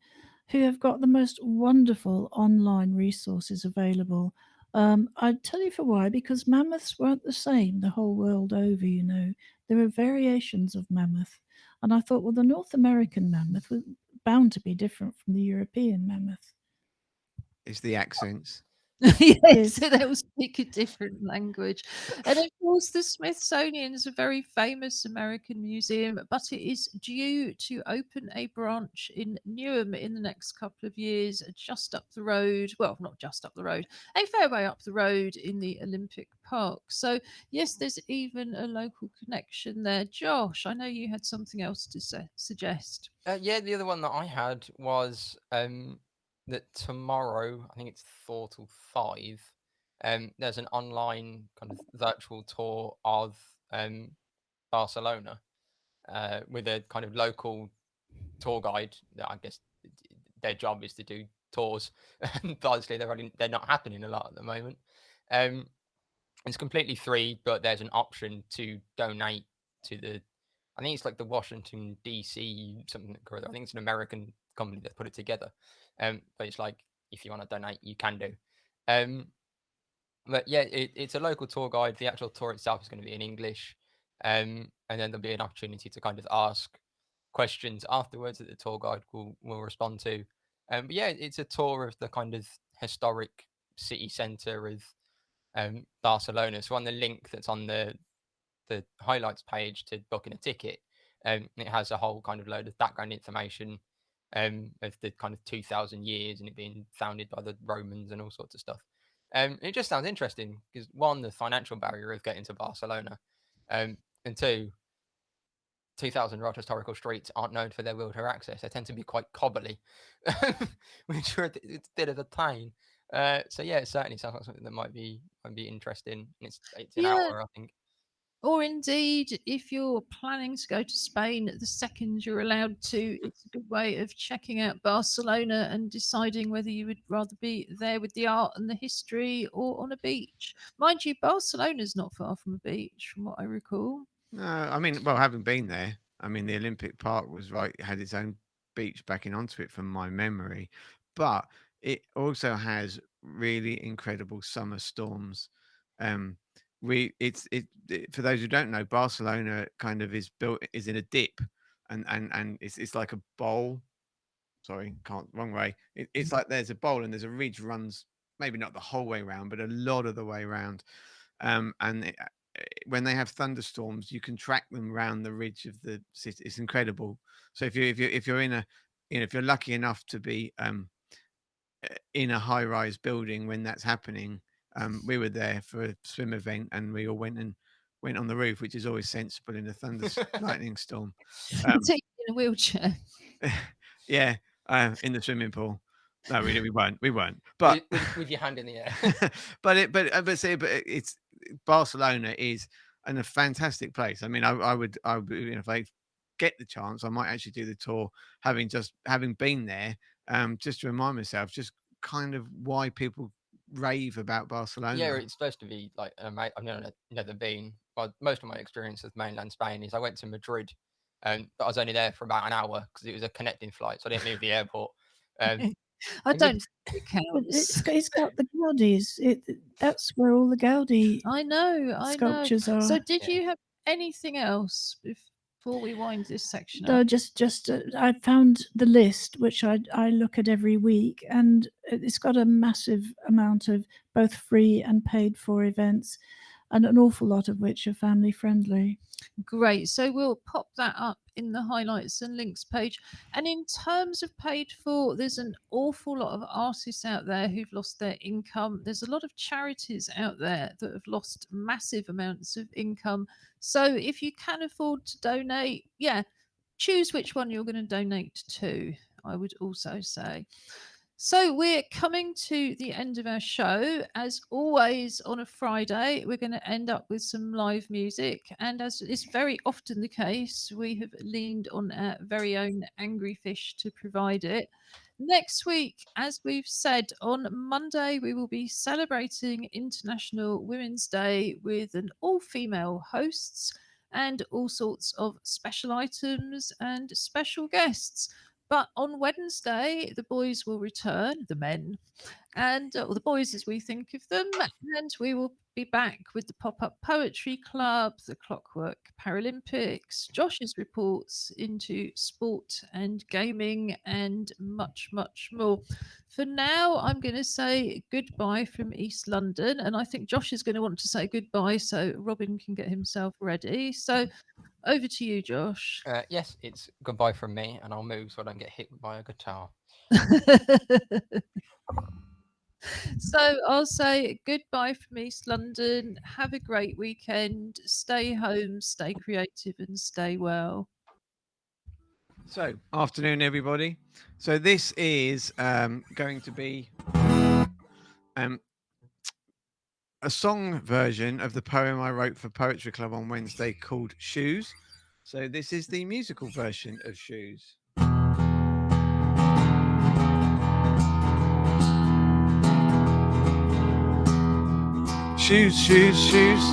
who have got the most wonderful online resources available. I'd tell you for why, because mammoths weren't the same the whole world over. There are variations of mammoth, and I thought, well, the North American mammoth was bound to be different from the European mammoth.
It's the accents.
Yes,
Yes.
so they'll speak a different language. And of course, the Smithsonian is a very famous American museum, but it is due to open a branch in Newham in the next couple of years, just up the road. Well, not just up the road, a fair way up the road in the Olympic Park. So, yes, there's even a local connection there. Josh, I know you had something else to suggest.
Yeah, the other one that I had was that tomorrow, I think it's 4 till 5. There's an online kind of virtual tour of Barcelona with a kind of local tour guide. That I guess their job is to do tours, but obviously they're not happening a lot at the moment. Um, it's completely free, but there's an option to donate to the. I think it's like the Washington DC something or other. I think it's an American company that put it together. But it's like if you want to donate, you can do. Um, but yeah, it's a local tour guide. The actual tour itself is going to be in English, and then there'll be an opportunity to kind of ask questions afterwards that the tour guide will respond to. But yeah, it's a tour of the kind of historic city centre of Barcelona. So on the link that's on the highlights page to booking a ticket, it has a whole kind of load of background information of the kind of 2,000 years and it being founded by the Romans and all sorts of stuff. It just sounds interesting because one, the financial barrier of getting to Barcelona, and two, 2,000 Road historical streets aren't known for their wheelchair access. They tend to be quite cobbly, which are it's a bit of a pain. So yeah, it certainly sounds like something that might be interesting. It's an
Yeah,
hour, I think.
or indeed, if you're planning to go to Spain the second you're allowed to, it's a good way of checking out Barcelona and deciding whether you would rather be there with the art and the history or on a beach. Mind you, Barcelona's not far from a beach, from what I recall.
No, I mean, well, having been there, I mean, the Olympic Park was right, had its own beach backing onto it from my memory, but it also has really incredible summer storms. Um, for those who don't know, Barcelona kind of is in a dip, and it's like a bowl. Sorry, can't wrong way. It's like there's a bowl and there's a ridge runs maybe not the whole way around, but a lot of the way around. When they have thunderstorms, you can track them around the ridge of the city. It's incredible. So if you're in a, if you're lucky enough to be in a high rise building when that's happening, we were there for a swim event and we all went on the roof, which is always sensible in a lightning storm.
Take you in a wheelchair.
Yeah, in the swimming pool. No, we weren't. We weren't. But
with your hand in the air.
it's Barcelona is a fantastic place. I mean, I would, if I get the chance, I might actually do the tour, having been there, just to remind myself, just kind of why people rave about Barcelona.
Yeah, it's supposed to be like I've never been. Well, most of my experience with mainland Spain is I went to Madrid, but I was only there for about an hour because it was a connecting flight, so I didn't leave the airport.
I
and
don't think it
But
counts.
it's got the Gaudis. That's where all the Gaudi
I know.
sculptures are.
So, did
Yeah.
you have anything else before we wind this section
No,
up?
just I found the list, which I look at every week, and it's got a massive amount of both free and paid for events, and an awful lot of which are family friendly.
Great. So we'll pop that up in the highlights and links page. And in terms of paid for, there's an awful lot of artists out there who've lost their income. There's a lot of charities out there that have lost massive amounts of income. So if you can afford to donate, yeah, choose which one you're going to donate to, I would also say. So we're coming to the end of our show. As always, on a Friday, we're going to end up with some live music. And as is very often the case, we have leaned on our very own Angry Fish to provide it. Next week, as we've said, on Monday, we will be celebrating International Women's Day with an all-female hosts and all sorts of special items and special guests. But on Wednesday, the boys will return, the men, and or the boys as we think of them, and we will be back with the pop-up poetry club, the Clockwork Paralympics, Josh's reports into sport and gaming, and much more. For now, I'm going to say goodbye from East London, and I think Josh is going to want to say goodbye, so Robin can get himself ready. So over to you, Josh.
Yes, it's goodbye from me, and I'll move so I don't get hit by a guitar.
So I'll say goodbye from East London. Have a great weekend. Stay home, stay creative, and stay well.
So, afternoon, everybody. So this is going to be a song version of the poem I wrote for Poetry Club on Wednesday called Shoes. So this is the musical version of Shoes. Shoes, shoes, shoes,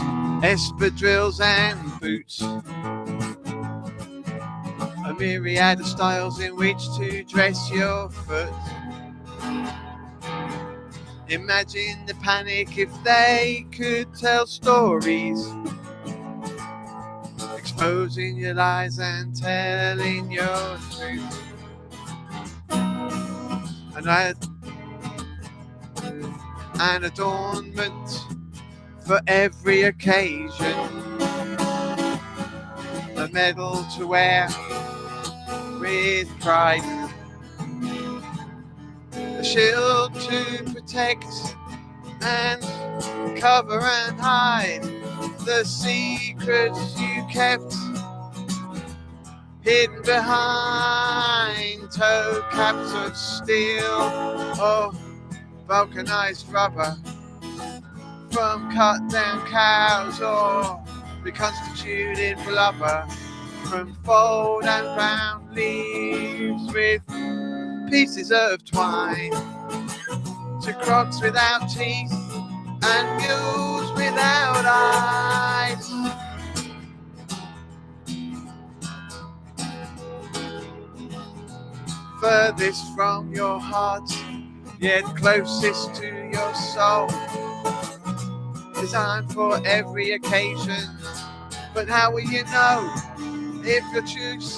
espadrilles and boots. A myriad of styles in which to dress your foot. Imagine the panic if they could tell stories, exposing your lies and telling your truth. An adornment for every occasion, a medal to wear with pride, a shield to protect and cover and hide the secrets you kept hidden behind toe caps of steel or vulcanized rubber from cut down cows, or reconstituted blubber from fold and round leaves with pieces of twine, to crocs without teeth and mules without eyes. Furthest from your heart, yet closest to your soul, designed for every occasion. But how will you know if your choice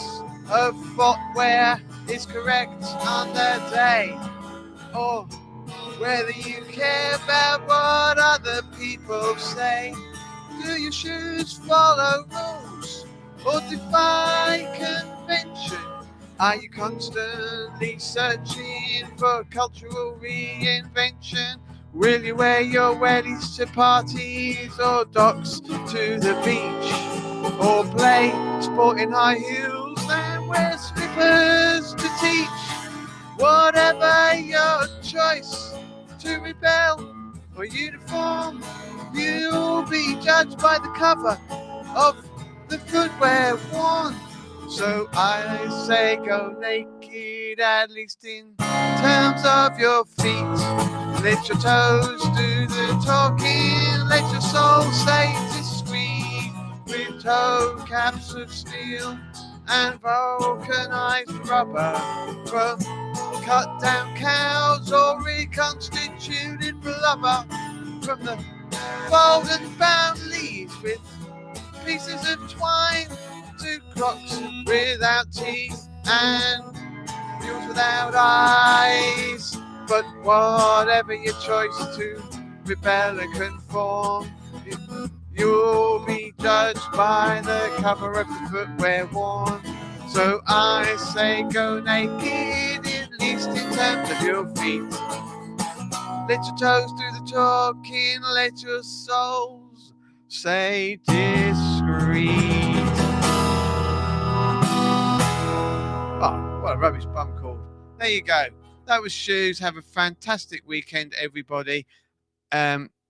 of footwear is correct on the day, or whether you care about what other people say? Do your shoes follow rules or defy convention? Are you constantly searching for cultural reinvention? Will you wear your wellies to parties or docks to the beach? Or play sport in high heels and wear slippers to teach? Whatever your choice, to rebel or uniform, you'll be judged by the cover of the footwear worn. So I say go naked, at least in terms of your feet. Let your toes do the talking, let your soul stay discreet. With toe caps of steel and vulcanized rubber from cut down cows or reconstituted blubber from the fold and bound leaves with pieces of twine, to crocs without teeth and mules without eyes. But whatever your choice to rebel and conform, you'll be judged by the cover of the footwear worn. So I say go naked, at least in terms of your feet. Let your toes do the talking, let your souls say discreet. Oh, what a rubbish bum call. There you go. That was Shoes. Have a fantastic weekend, everybody.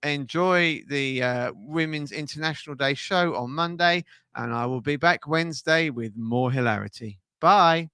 Enjoy the Women's International Day show on Monday, and I will be back Wednesday with more hilarity. Bye.